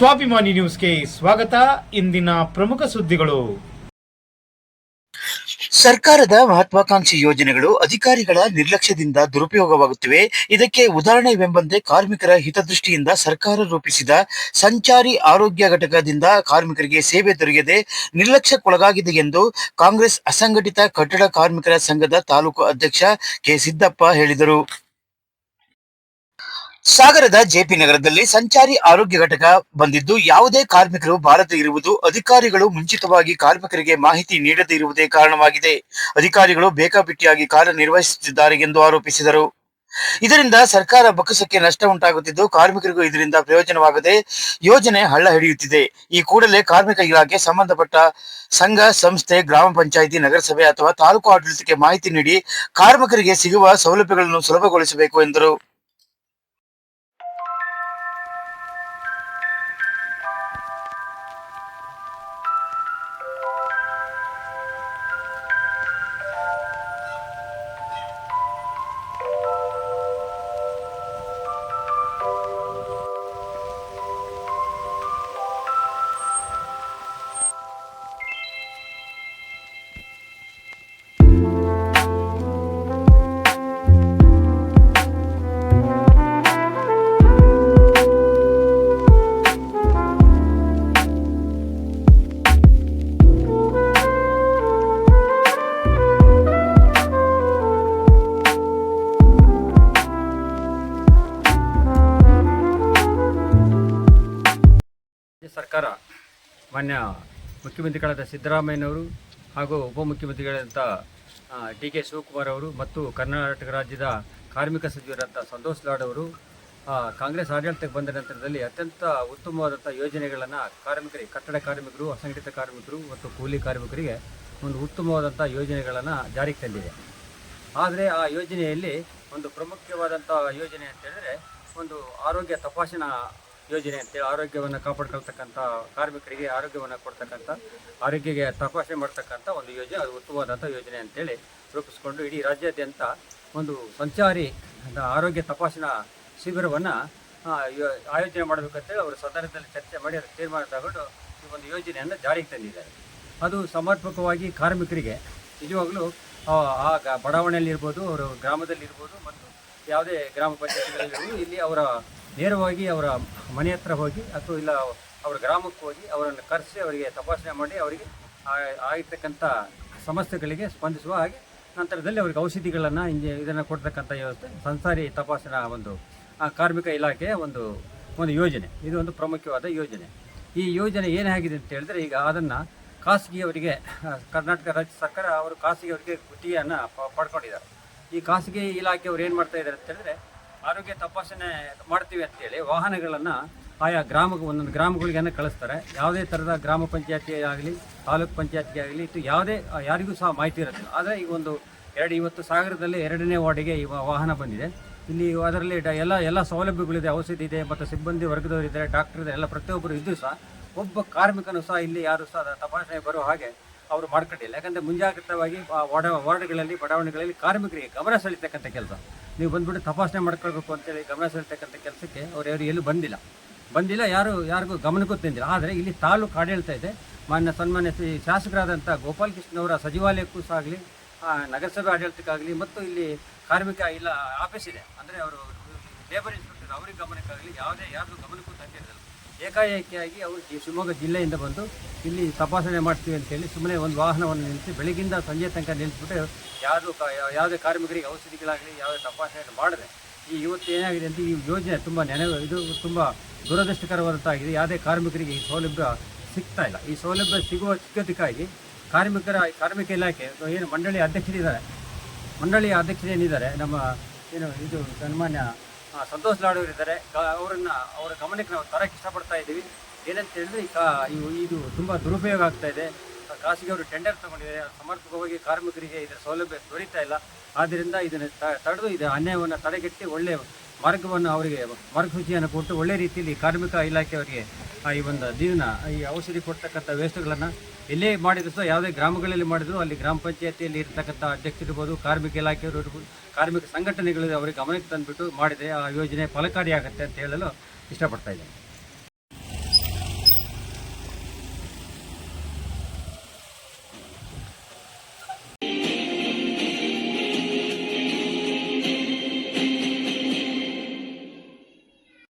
ಸ್ವಾಭಿಮಾನಿ ನ್ಯೂಸ್ಗೆ ಸ್ವಾಗತ. ಇಂದಿನ ಪ್ರಮುಖ ಸುದ್ದಿಗಳು. ಸರ್ಕಾರದ ಮಹತ್ವಾಕಾಂಕ್ಷಿ ಯೋಜನೆಗಳು ಅಧಿಕಾರಿಗಳ ನಿರ್ಲಕ್ಷ್ಯದಿಂದ ದುರುಪಯೋಗವಾಗುತ್ತಿವೆ. ಇದಕ್ಕೆ ಉದಾಹರಣೆವೆಂಬಂತೆ ಕಾರ್ಮಿಕರ ಹಿತದೃಷ್ಟಿಯಿಂದ ಸರ್ಕಾರ ರೂಪಿಸಿದ ಸಂಚಾರಿ ಆರೋಗ್ಯ ಘಟಕದಿಂದ ಕಾರ್ಮಿಕರಿಗೆ ಸೇವೆ ದೊರೆಯದೆ ನಿರ್ಲಕ್ಷ್ಯಕ್ಕೊಳಗಾಗಿದೆ ಎಂದು ಕಾಂಗ್ರೆಸ್ ಅಸಂಘಟಿತ ಕಟ್ಟಡ ಕಾರ್ಮಿಕರ ಸಂಘದ ತಾಲೂಕು ಅಧ್ಯಕ್ಷ ಕೆ ಸಿದ್ದಪ್ಪ ಹೇಳಿದರು. ಸಾಗರದ ಜೆಪಿ ನಗರದಲ್ಲಿ ಸಂಚಾರಿ ಆರೋಗ್ಯ ಘಟಕ ಬಂದಿದ್ದು ಯಾವುದೇ ಕಾರ್ಮಿಕರು ಬಾರದೇ ಇರುವುದು ಅಧಿಕಾರಿಗಳು ಮುಂಚಿತವಾಗಿ ಕಾರ್ಮಿಕರಿಗೆ ಮಾಹಿತಿ ನೀಡದೇ ಇರುವುದೇ ಕಾರಣವಾಗಿದೆ. ಅಧಿಕಾರಿಗಳು ಬೇಕಾಬಿಟ್ಟಿಯಾಗಿ ಕಾರ್ಯನಿರ್ವಹಿಸುತ್ತಿದ್ದಾರೆ ಎಂದು ಆರೋಪಿಸಿದರು. ಇದರಿಂದ ಸರ್ಕಾರ ಬೊಕ್ಕಸಕ್ಕೆ ನಷ್ಟ ಉಂಟಾಗುತ್ತಿದ್ದು ಕಾರ್ಮಿಕರಿಗೂ ಇದರಿಂದ ಪ್ರಯೋಜನವಾಗದೆ ಯೋಜನೆ ಹಳ್ಳ ಹಿಡಿಯುತ್ತಿದೆ. ಈ ಕೂಡಲೇ ಕಾರ್ಮಿಕ ಇಲಾಖೆ ಸಂಬಂಧಪಟ್ಟ ಸಂಘ ಸಂಸ್ಥೆ ಗ್ರಾಮ ಪಂಚಾಯಿತಿ ನಗರಸಭೆ ಅಥವಾ ತಾಲೂಕು ಆಡಳಿತಕ್ಕೆ ಮಾಹಿತಿ ನೀಡಿ ಕಾರ್ಮಿಕರಿಗೆ ಸಿಗುವ ಸೌಲಭ್ಯಗಳನ್ನು ಸುಲಭಗೊಳಿಸಬೇಕು ಎಂದರು. ಸರ್ಕಾರ ಮಾನ್ಯ ಮುಖ್ಯಮಂತ್ರಿಗಳಾದ ಸಿದ್ದರಾಮಯ್ಯನವರು ಹಾಗೂ ಉಪಮುಖ್ಯಮಂತ್ರಿಗಳಾದಂಥ ಡಿ ಕೆ ಶಿವಕುಮಾರ್ ಅವರು ಮತ್ತು ಕರ್ನಾಟಕ ರಾಜ್ಯದ ಕಾರ್ಮಿಕ ಸಚಿವರಾದಂಥ ಸಂತೋಷ್ ಲಾಡ್ ಅವರು ಕಾಂಗ್ರೆಸ್ ಆಡಳಿತಕ್ಕೆ ಬಂದ ನಂತರದಲ್ಲಿ ಅತ್ಯಂತ ಉತ್ತಮವಾದಂಥ ಯೋಜನೆಗಳನ್ನು ಕಾರ್ಮಿಕರಿಗೆ, ಕಟ್ಟಡ ಕಾರ್ಮಿಕರು, ಅಸಂಘಟಿತ ಕಾರ್ಮಿಕರು ಮತ್ತು ಕೂಲಿ ಕಾರ್ಮಿಕರಿಗೆ ಒಂದು ಉತ್ತಮವಾದಂಥ ಯೋಜನೆಗಳನ್ನು ಜಾರಿಗೆ ತಂದಿದೆ. ಆದರೆ ಆ ಯೋಜನೆಯಲ್ಲಿ ಒಂದು ಪ್ರಮುಖವಾದಂಥ ಯೋಜನೆ ಅಂತ ಹೇಳಿದ್ರೆ ಒಂದು ಆರೋಗ್ಯ ತಪಾಸಣಾ ಯೋಜನೆ ಅಂತೇಳಿ, ಆರೋಗ್ಯವನ್ನು ಕಾಪಾಡ್ಕೊಳ್ತಕ್ಕಂಥ ಕಾರ್ಮಿಕರಿಗೆ ಆರೋಗ್ಯವನ್ನು ಕೊಡ್ತಕ್ಕಂಥ, ಆರೋಗ್ಯಕ್ಕೆ ತಪಾಸಣೆ ಮಾಡ್ತಕ್ಕಂಥ ಒಂದು ಯೋಜನೆ. ಅದು ಉತ್ತಮವಾದಂಥ ಯೋಜನೆ ಅಂತೇಳಿ ರೂಪಿಸ್ಕೊಂಡು ಇಡೀ ರಾಜ್ಯಾದ್ಯಂತ ಒಂದು ಸಂಚಾರಿ ಆರೋಗ್ಯ ತಪಾಸಣಾ ಶಿಬಿರವನ್ನು ಆಯೋಜನೆ ಮಾಡಬೇಕಂತೇಳಿ ಅವರು ಸದನದಲ್ಲಿ ಚರ್ಚೆ ಮಾಡಿ ಅದು ತೀರ್ಮಾನ ತಗೊಂಡು ಈ ಒಂದು ಯೋಜನೆಯನ್ನು ಜಾರಿಗೆ ತಂದಿದ್ದಾರೆ. ಅದು ಸಮರ್ಪಕವಾಗಿ ಕಾರ್ಮಿಕರಿಗೆ ನಿಜವಾಗಲೂ ಬಡಾವಣೆಯಲ್ಲಿರ್ಬೋದು, ಅವರು ಗ್ರಾಮದಲ್ಲಿರ್ಬೋದು ಮತ್ತು ಯಾವುದೇ ಗ್ರಾಮ ಪಂಚಾಯತ್ಗಳಲ್ಲಿರ್ಬೋದು, ಇಲ್ಲಿ ಅವರ ನೇರವಾಗಿ ಅವರ ಮನೆ ಹತ್ರ ಹೋಗಿ ಅಥವಾ ಇಲ್ಲ ಅವರ ಗ್ರಾಮಕ್ಕೆ ಹೋಗಿ ಅವರನ್ನು ಕರೆಸಿ ಅವರಿಗೆ ತಪಾಸಣೆ ಮಾಡಿ ಅವರಿಗೆ ಆಗಿರ್ತಕ್ಕಂಥ ಸಮಸ್ಯೆಗಳಿಗೆ ಸ್ಪಂದಿಸುವ ಹಾಗೆ ನಂತರದಲ್ಲಿ ಅವರಿಗೆ ಔಷಧಿಗಳನ್ನು ಇದನ್ನು ಕೊಡ್ತಕ್ಕಂಥ ವ್ಯವಸ್ಥೆ ಸಂಚಾರಿ ತಪಾಸಣಾ ಒಂದು ಕಾರ್ಮಿಕ ಇಲಾಖೆಯ ಒಂದು ಯೋಜನೆ. ಇದು ಒಂದು ಪ್ರಮುಖವಾದ ಯೋಜನೆ. ಈ ಯೋಜನೆ ಏನಾಗಿದೆ ಅಂತ ಹೇಳಿದ್ರೆ, ಈಗ ಅದನ್ನು ಖಾಸಗಿಯವರಿಗೆ ಕರ್ನಾಟಕ ರಾಜ್ಯ ಸರ್ಕಾರ ಅವರು ಖಾಸಗಿಯವರಿಗೆ ಗುತ್ತಿಗೆಯನ್ನು ಪಡ್ಕೊಂಡಿದ್ದಾರೆ. ಈ ಖಾಸಗಿ ಇಲಾಖೆಯವರು ಏನು ಮಾಡ್ತಾ ಇದ್ದಾರೆ ಅಂತ ಹೇಳಿದ್ರೆ, ಆರೋಗ್ಯ ತಪಾಸಣೆ ಮಾಡ್ತೀವಿ ಅಂತೇಳಿ ವಾಹನಗಳನ್ನು ಆಯಾ ಒಂದೊಂದು ಗ್ರಾಮಗಳಿಗೆಲ್ಲ ಕಳಿಸ್ತಾರೆ. ಯಾವುದೇ ಥರದ ಗ್ರಾಮ ಪಂಚಾಯತಿ ಆಗಲಿ, ತಾಲೂಕು ಪಂಚಾಯತ್ಗೆ ಆಗಲಿ, ಯಾರಿಗೂ ಸಹ ಮಾಹಿತಿ ಇರೋದಿಲ್ಲ. ಆದರೆ ಈಗ ಇವತ್ತು ಸಾಗರದಲ್ಲಿ 2ನೇ ವಾರ್ಡಿಗೆ ಈ ವಾಹನ ಬಂದಿದೆ. ಇಲ್ಲಿ ಅದರಲ್ಲಿ ಎಲ್ಲ ಸೌಲಭ್ಯಗಳಿದೆ, ಔಷಧಿ ಇದೆ ಮತ್ತು ಸಿಬ್ಬಂದಿ ವರ್ಗದವರಿದ್ದಾರೆ, ಡಾಕ್ಟರ್ ಇದೆ, ಎಲ್ಲ ಪ್ರತಿಯೊಬ್ಬರು ಇದ್ದು ಸಹ ಒಬ್ಬ ಕಾರ್ಮಿಕನು ಸಹ ಇಲ್ಲಿ ಯಾರು ಸಹ ತಪಾಸಣೆ ಬರೋ ಹಾಗೆ ಅವರು ಮಾಡ್ಕೊಂಡಿಲ್ಲ. ಯಾಕಂದರೆ ಮುಂಜಾಗ್ರತವಾಗಿ ವಾರ್ಡ್ಗಳಲ್ಲಿ, ಬಡಾವಣೆಗಳಲ್ಲಿ ಕಾರ್ಮಿಕರಿಗೆ ಗಮನ ಸೆಳೀತಕ್ಕಂಥ ಕೆಲಸ, ನೀವು ಬಂದುಬಿಟ್ಟು ತಪಾಸಣೆ ಮಾಡ್ಕೊಳ್ಬೇಕು ಅಂತೇಳಿ ಗಮನ ಸೆಳೀತಕ್ಕಂಥ ಕೆಲಸಕ್ಕೆ ಅವರು ಎಲ್ಲೂ ಬಂದಿಲ್ಲ, ಯಾರಿಗೂ ಗಮನಕ್ಕೂ ತಂದಿಲ್ಲ. ಆದರೆ ಇಲ್ಲಿ ತಾಲೂಕು ಆಡಳಿತ ಇದೆ. ಸನ್ಮಾನ್ಯ ಶಾಸಕರಾದಂಥ ಗೋಪಾಲ್ ಕೃಷ್ಣವರ ಸಚಿವಾಲಯಕ್ಕೂ ಸಹ ಆಗಲಿ, ನಗರಸಭೆ ಆಡಳಿತಕ್ಕಾಗಲಿ ಮತ್ತು ಇಲ್ಲಿ ಕಾರ್ಮಿಕ ಇಲ್ಲ ಆಫೀಸ್ ಇದೆ, ಅಂದರೆ ಅವರು ಲೇಬರ್ ಇನ್ಸ್ಪೆಕ್ಟರ್ ಅವ್ರಿಗೆ ಗಮನಕ್ಕಾಗಲಿ ಯಾರ್ದು ಗಮನಕ್ಕೂ ತಂದಿರಲಿಲ್ಲ. ಏಕಾಏಕಿಯಾಗಿ ಅವರು ಶಿವಮೊಗ್ಗ ಜಿಲ್ಲೆಯಿಂದ ಬಂದು ಇಲ್ಲಿ ತಪಾಸಣೆ ಮಾಡ್ತೀವಿ ಅಂತೇಳಿ ಸುಮ್ಮನೆ ಒಂದು ವಾಹನವನ್ನು ನಿಲ್ಲಿಸಿ ಬೆಳಗಿಂದ ಸಂಜೆ ತನಕ ನಿಲ್ಲಿಸ್ಬಿಟ್ಟು ಯಾವುದೇ ಕಾರ್ಮಿಕರಿಗೆ ಔಷಧಿಗಳಾಗಲಿ ಯಾವುದೇ ತಪಾಸಣೆಯನ್ನು ಮಾಡಿದೆ. ಇವತ್ತು ಏನಾಗಿದೆ ಅಂತ ಈ ಯೋಜನೆ ಇದು ತುಂಬ ದುರದೃಷ್ಟಕರವಾದಂತಾಗಿದೆ. ಯಾವುದೇ ಕಾರ್ಮಿಕರಿಗೆ ಈ ಸೌಲಭ್ಯ ಸಿಗ್ತಾ ಇಲ್ಲ. ಈ ಸೌಲಭ್ಯ ಸಿಗೋದಕ್ಕಾಗಿ ಕಾರ್ಮಿಕ ಇಲಾಖೆ ಏನು ಮಂಡಳಿಯ ಅಧ್ಯಕ್ಷರೇನಿದ್ದಾರೆ ನಮ್ಮ ಇದು ಸನ್ಮಾನ್ಯ ಸಂತೋಷ್ ಲಾಡ್ ಅವರಿದ್ದಾರೆ, ಅವರ ಗಮನಕ್ಕೆ ನಾವು ತರಕ್ಕೆ ಇಷ್ಟಪಡ್ತಾ ಇದ್ದೀವಿ. ಏನಂತ ಹೇಳಿದ್ರೆ, ಇದು ತುಂಬ ದುರುಪಯೋಗ ಆಗ್ತಾ ಇದೆ. ಖಾಸಗಿಯವರು ಟೆಂಡರ್ ತಗೊಂಡಿದ್ದಾರೆ, ಸಮರ್ಪಕವಾಗಿ ಕಾರ್ಮಿಕರಿಗೆ ಇದರ ಸೌಲಭ್ಯ ದೊರೀತಾ ಇಲ್ಲ. ಆದ್ದರಿಂದ ಇದನ್ನು ತಡೆದು ಇದು ಅನ್ಯಾಯವನ್ನು ತಡೆಗಟ್ಟಿ ಒಳ್ಳೆಯ ಮಾರ್ಗವನ್ನು ಅವರಿಗೆ ಮಾರ್ಗಸೂಚಿಯನ್ನು ಕೊಟ್ಟು ಒಳ್ಳೆ ರೀತಿಯಲ್ಲಿ ಕಾರ್ಮಿಕ ಇಲಾಖೆಯವರಿಗೆ ಈ ಔಷಧಿ ಕೊಡ್ತಕ್ಕಂಥ ವ್ಯವಸ್ಥೆಗಳನ್ನು ಎಲ್ಲೇ ಮಾಡಿದ್ರು ಸಹ, ಯಾವುದೇ ಗ್ರಾಮಗಳಲ್ಲಿ ಮಾಡಿದ್ರು ಅಲ್ಲಿ ಗ್ರಾಮ ಪಂಚಾಯತಿಯಲ್ಲಿ ಇರ್ತಕ್ಕಂಥ ಅಧ್ಯಕ್ಷರಿರ್ಬೋದು, ಕಾರ್ಮಿಕ ಇಲಾಖೆಯವರು ಇರ್ಬೋದು, ಕಾರ್ಮಿಕ ಸಂಘಟನೆಗಳು ಅವರಿಗೆ ಗಮನಕ್ಕೆ ತಂದುಬಿಟ್ಟು ಮಾಡಿದರೆ ಆ ಯೋಜನೆ ಫಲಕಾರಿಯಾಗುತ್ತೆ ಅಂತ ಹೇಳಲು ಇಷ್ಟಪಡ್ತಾ ಇದ್ದೇನೆ.